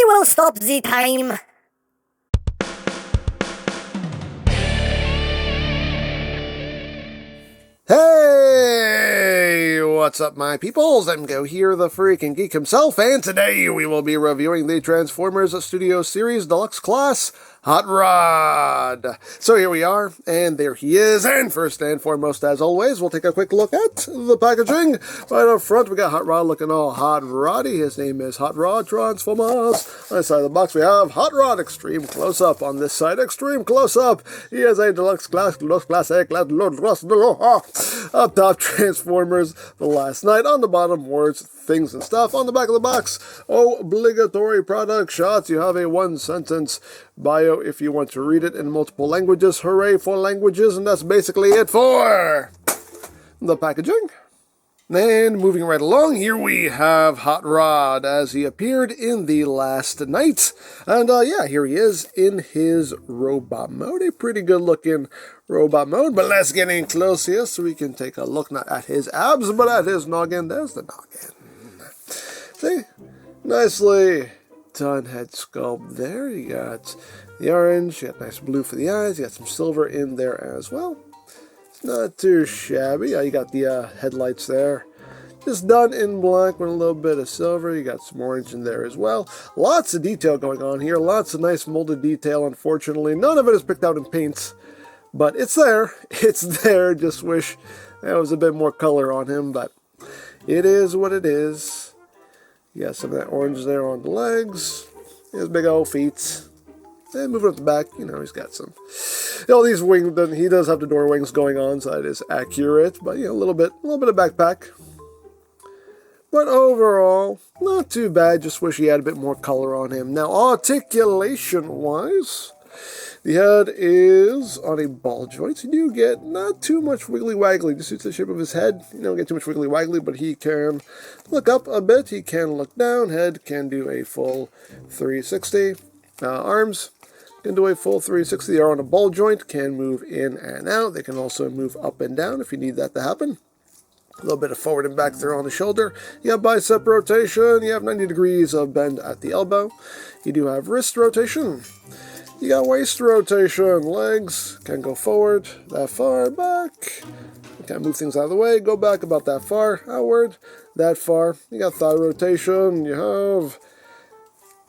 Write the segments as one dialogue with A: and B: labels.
A: will stop the time.
B: Hey, what's up, my peoples? EmGo here, the freaking geek himself, and today we will be reviewing the Transformers Studio Series Deluxe Class Hot Rod. So here we are, and there he is, and first and foremost, as always, we'll take a quick look at the packaging. Right up front, we got Hot Rod looking all hot roddy. His name is Hot Rod Transformers. On this side of the box, we have Hot Rod Extreme Close-Up. On this side, Extreme Close-Up. He is a Deluxe Classic. Up top, Transformers The Last Night. On the bottom, words, things, and stuff. On the back of the box, obligatory product shots. You have a one-sentence bio if you want to read it in multiple languages. Hooray for languages, and that's basically it for the packaging. And moving right along, here we have Hot Rod as he appeared in The Last Night. And yeah, here he is in his robot mode. A pretty good looking robot mode. But let's get in close here so we can take a look not at his abs, but at his noggin. There's the noggin. See? Nicely done head sculpt there. You got the orange, you got nice blue for the eyes, you got some silver in there as well. It's not too shabby. You got the headlights there. Just done in black with a little bit of silver. You got some orange in there as well. Lots of detail going on here. Lots of nice molded detail. Unfortunately, none of it is picked out in paints. But it's there. It's there. Just wish there was a bit more color on him. But it is what it is. You got some of that orange there on the legs. His big old feet. And moving up the back, you know, he's got some, these wings, he does have the door wings going on, so that is accurate, but, a little bit of backpack. But overall, not too bad, just wish he had a bit more color on him. Now, articulation-wise, the head is on a ball joint, so you do get not too much wiggly-waggly, just suits the shape of his head. You don't get too much wiggly-waggly, but he can look up a bit, he can look down, head can do a full 360, arms can do a full 360. They are on a ball joint, can move in and out. They can also move up and down if you need that to happen. A little bit of forward and back there on the shoulder. You have bicep rotation. You have 90 degrees of bend at the elbow. You do have wrist rotation. You got waist rotation. Legs can go forward, that far, back. You can move things out of the way. Go back about that far, outward, that far. You got thigh rotation. You have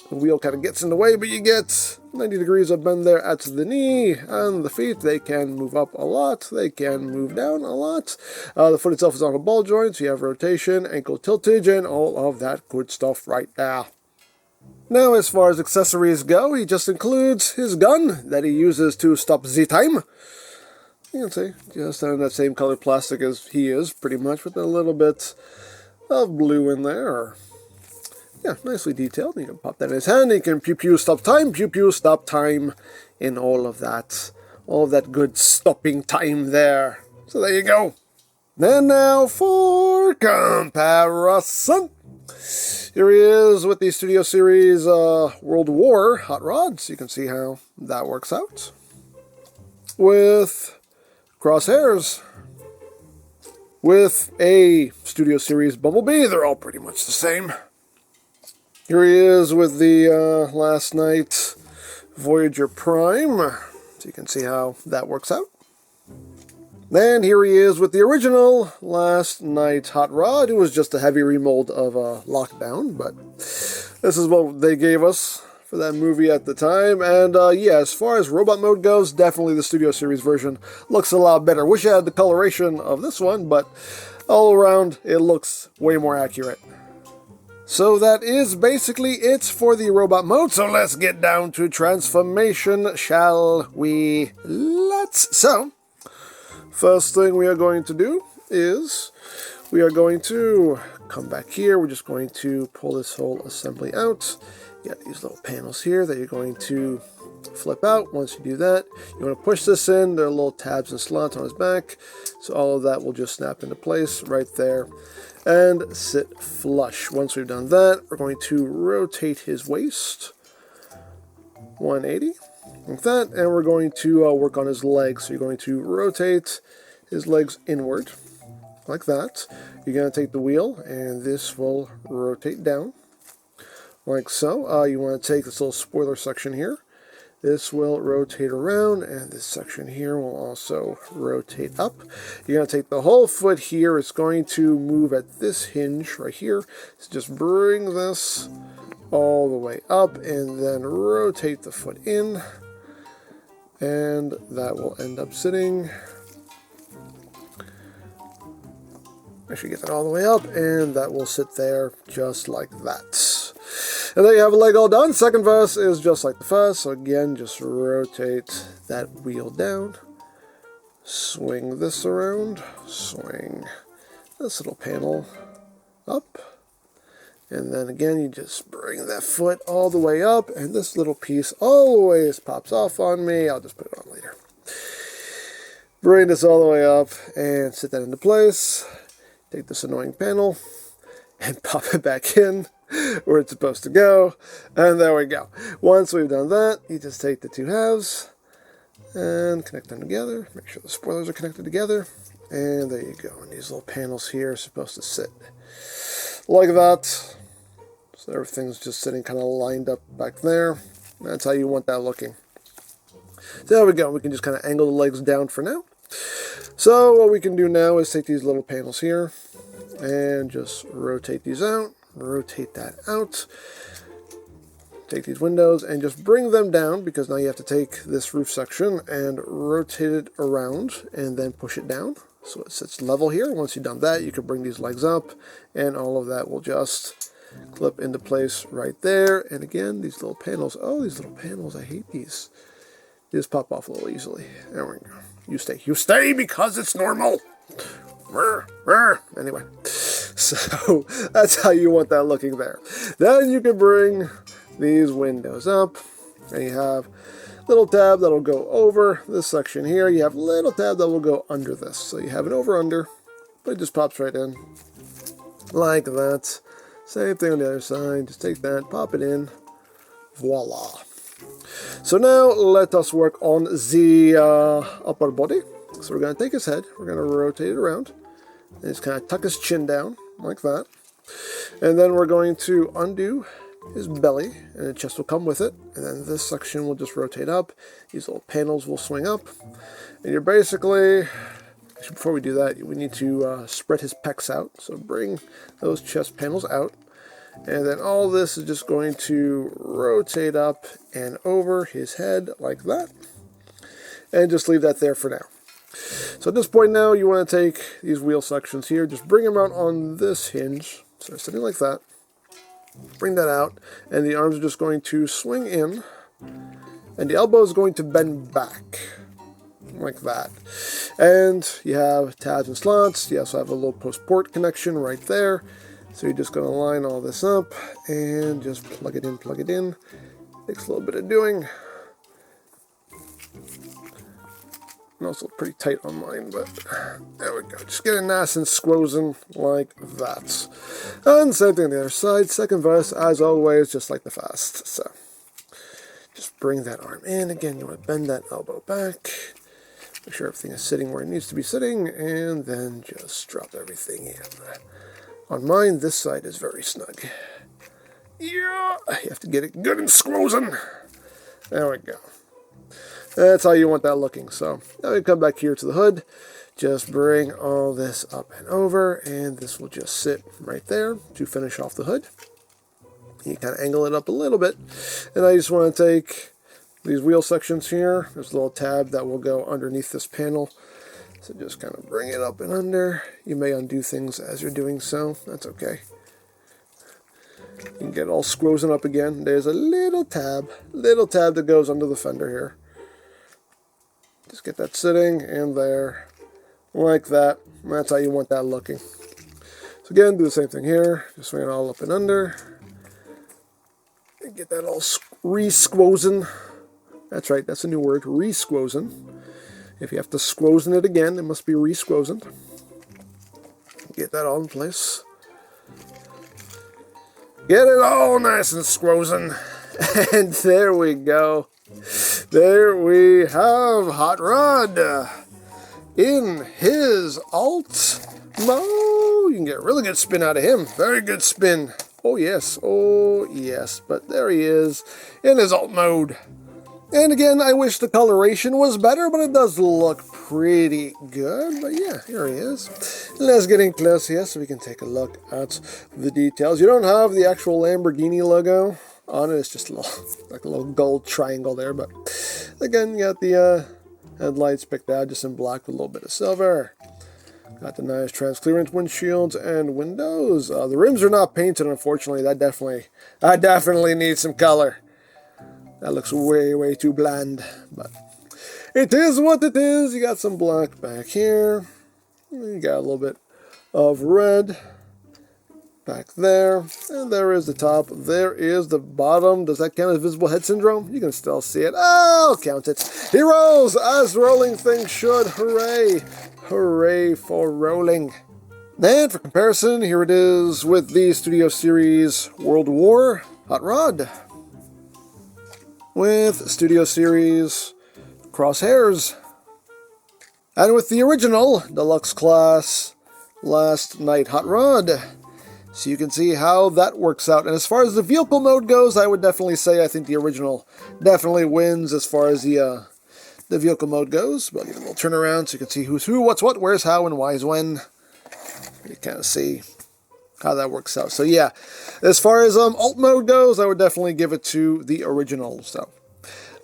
B: the wheel kind of gets in the way, but you get 90 degrees of bend there at the knee, and the feet, they can move up a lot, they can move down a lot. The foot itself is on a ball joint, so you have rotation, ankle tiltage, and all of that good stuff right there. Now, as far as accessories go, he just includes his gun that he uses to stop the time. You can see, just on that same colored plastic as he is, pretty much, with a little bit of blue in there. Yeah, nicely detailed. You can pop that in his hand. You can pew-pew, stop time, in all of that good stopping time there. So there you go. And now for comparison. Here he is with the Studio Series World War Hot Rod. So you can see how that works out. With crosshairs. With a Studio Series Bumblebee. They're all pretty much the same. Here he is with the Last Night Voyager Prime, so you can see how that works out. And here he is with the original Last Night Hot Rod. It was just a heavy remold of Lockdown, but this is what they gave us for that movie at the time. And yeah, as far as robot mode goes, definitely the Studio Series version looks a lot better. Wish I had the coloration of this one, but all around it looks way more accurate. So that is basically it for the robot mode, so let's get down to transformation, shall we? So, first thing we are going to do is, we are going to come back here, we're just going to pull this whole assembly out. You got these little panels here that you're going to flip out. Once you do that, you want to push this in, there are little tabs and slots on his back, so all of that will just snap into place right there. And sit flush. Once we've done that, we're going to rotate his waist 180 like that, and we're going to work on his legs. So you're going to rotate his legs inward like that. You're going to take the wheel, and this will rotate down like so. You want to take this little spoiler section here. This will rotate around, and this section here will also rotate up. You're going to take the whole foot here. It's going to move at this hinge right here. So just bring this all the way up, and then rotate the foot in. And that will end up sitting. Actually get that all the way up, and that will sit there just like that. And there you have a leg all done. Second verse is just like the first. So again, just rotate that wheel down. Swing this around. Swing this little panel up. And then again, you just bring that foot all the way up, and this little piece always pops off on me. I'll just put it on later. Bring this all the way up and sit that into place. Take this annoying panel and pop it back in where it's supposed to go. And there we go. Once we've done that, you just take the two halves and connect them together. Make sure the spoilers are connected together. And there you go. And these little panels here are supposed to sit like that. So everything's just sitting kind of lined up back there. That's how you want that looking. So there we go. We can just kind of angle the legs down for now. So what we can do now is take these little panels here and just rotate these out. Rotate that out. Take these windows and just bring them down, because now you have to take this roof section and rotate it around and then push it down so it sits level here. Once you've done that, you can bring these legs up, and all of that will just clip into place right there. And again, these little panels, oh, these little panels, I hate these. They just pop off a little easily. There we go. You stay. You stay because it's normal. Anyway, so that's how you want that looking there. Then you can bring these windows up, and you have little tab that'll go over this section here. You have little tab that will go under this. So you have an over-under, but it just pops right in like that. Same thing on the other side. Just take that, pop it in. Voila. So now let us work on the upper body. So we're going to take his head. We're going to rotate it around. And just kind of tuck his chin down like that. And then we're going to undo his belly, and the chest will come with it. And then this section will just rotate up. These little panels will swing up. And you're basically... Actually, before we do that, we need to spread his pecs out. So bring those chest panels out. And then all this is just going to rotate up and over his head like that. And just leave that there for now. So at this point now, you want to take these wheel sections here. Just bring them out on this hinge. So sitting like that. Bring that out. And the arms are just going to swing in. And the elbow is going to bend back. Like that. And you have tabs and slots. You also have a little post-port connection right there. So you're just going to line all this up and just plug it in, plug it in. Takes a little bit of doing. And also pretty tight on mine, but there we go. Just get it nice and squozen like that. And same thing on the other side. Second verse, as always, just like the first. So just bring that arm in. Again, you want to bend that elbow back. Make sure everything is sitting where it needs to be sitting, and then just drop everything in. On mine, this side is very snug. Yeah, you have to get it good and squozen. There we go. That's how you want that looking. So now we come back here to the hood. Just bring all this up and over, and this will just sit right there to finish off the hood. You kind of angle it up a little bit, and I just want to take these wheel sections here. There's a little tab that will go underneath this panel. So just kind of bring it up and under. You may undo things as you're doing so. That's okay. You can get all squozen up again. There's a little tab that goes under the fender here. Just get that sitting in there like that. And that's how you want that looking. So again, do the same thing here. Just swing it all up and under. And get that all re-squozen. That's right, that's a new word, re-squozen. If you have to squozen it again, it must be re-squozened. Get that all in place. Get it all nice and squozen. And there we go. There we have Hot Rod in his alt mode. You can get a really good spin out of him. Very good spin. Oh yes, but there he is in his alt mode. And again, I wish the coloration was better, but it does look pretty good. But yeah, here he is. Let's get in close here so we can take a look at the details. You don't have the actual Lamborghini logo on it. It's just a little, like a little gold triangle there. But again, you got the headlights picked out just in black with a little bit of silver. Got the nice transparent windshields and windows. The rims are not painted, unfortunately. That definitely needs some color. That looks way too bland, but it is what it is. You got some black back here. You got a little bit of red back there. And there is the top. There is the bottom. Does that count as visible head syndrome? You can still see it. I'll count it. He rolls as rolling things should. Hooray. Hooray for rolling. And for comparison, here it is with the Studio Series World War Hot Rod. With Studio Series Crosshairs. And with the original Deluxe Class Last Night Hot Rod. So you can see how that works out. And as far as the vehicle mode goes, I would definitely say I think the original definitely wins as far as the vehicle mode goes. But I'll give it a little turn around so you can see who's who, what's what, where's how, and why's when. You kind of see how that works out. So yeah, as far as alt mode goes, I would definitely give it to the original. So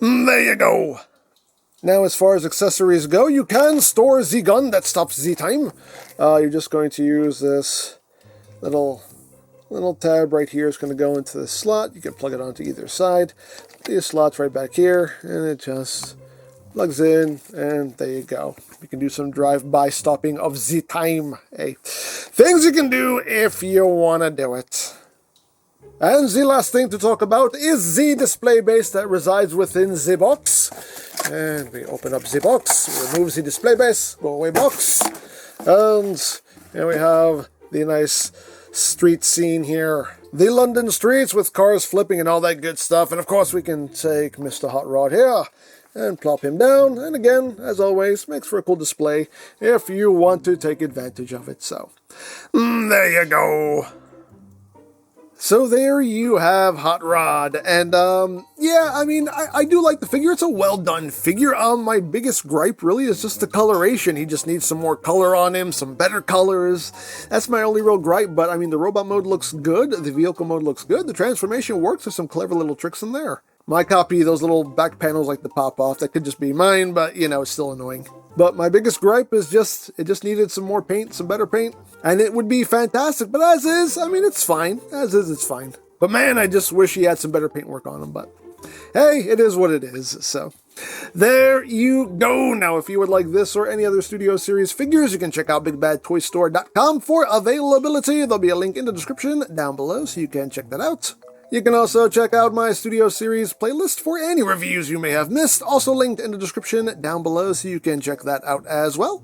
B: there you go. Now as far as accessories go, you can store the gun that stops the time. You're just going to use this little tab right here. It's going to go into the slot. You can plug it onto either side. These slots right back here, and it just plugs in, and there you go. You can do some drive-by stopping of the time. Hey, things you can do if you want to do it. And the last thing to talk about is the display base that resides within the box. And we open up the box, remove the display base, go away box. And here we have the nice street scene here. The London streets with cars flipping and all that good stuff. And of course we can take Mr. Hot Rod here and plop him down. And again, as always, makes for a cool display if you want to take advantage of it. So, there you go. So there you have Hot Rod. And, yeah, I mean, I do like the figure. It's a well-done figure. My biggest gripe really is just the coloration. He just needs some more color on him, some better colors. That's my only real gripe. But, I mean, the robot mode looks good. The vehicle mode looks good. The transformation works. There's some clever little tricks in there. My copy, those little back panels like to pop off. That could just be mine, but, you know, it's still annoying. But my biggest gripe is it just needed some more paint, some better paint. And it would be fantastic, but as is, I mean, it's fine. As is, it's fine. But man, I just wish he had some better paintwork on him, but hey, it is what it is, so there you go. Now, if you would like this or any other Studio Series figures, you can check out BigBadToyStore.com for availability. There'll be a link in the description down below, so you can check that out. You can also check out my Studio Series playlist for any reviews you may have missed, also linked in the description down below, so you can check that out as well.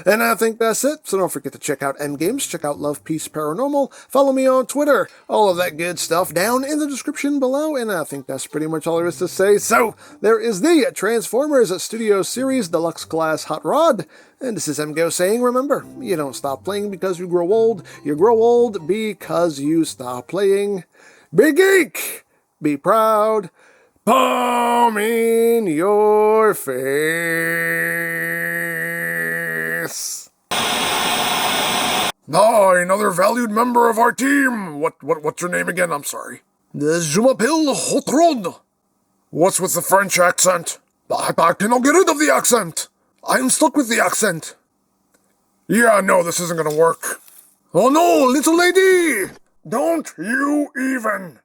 B: And I think that's it, so don't forget to check out EmGo's, check out Love, Peace, Paranormal, follow me on Twitter, all of that good stuff down in the description below, and I think that's pretty much all there is to say. So, there is the Transformers Studio Series Deluxe Class Hot Rod, and this is EmGo saying, remember, you don't stop playing because you grow old because you stop playing. Be geek, be proud, palm in your face. Another valued member of our team. What's your name again? I'm sorry. The Jumapil Hot Rod. What's with the French accent? I cannot get rid of the accent. I'm stuck with the accent. Yeah, no, this isn't gonna work. Oh no, little lady! Don't you even!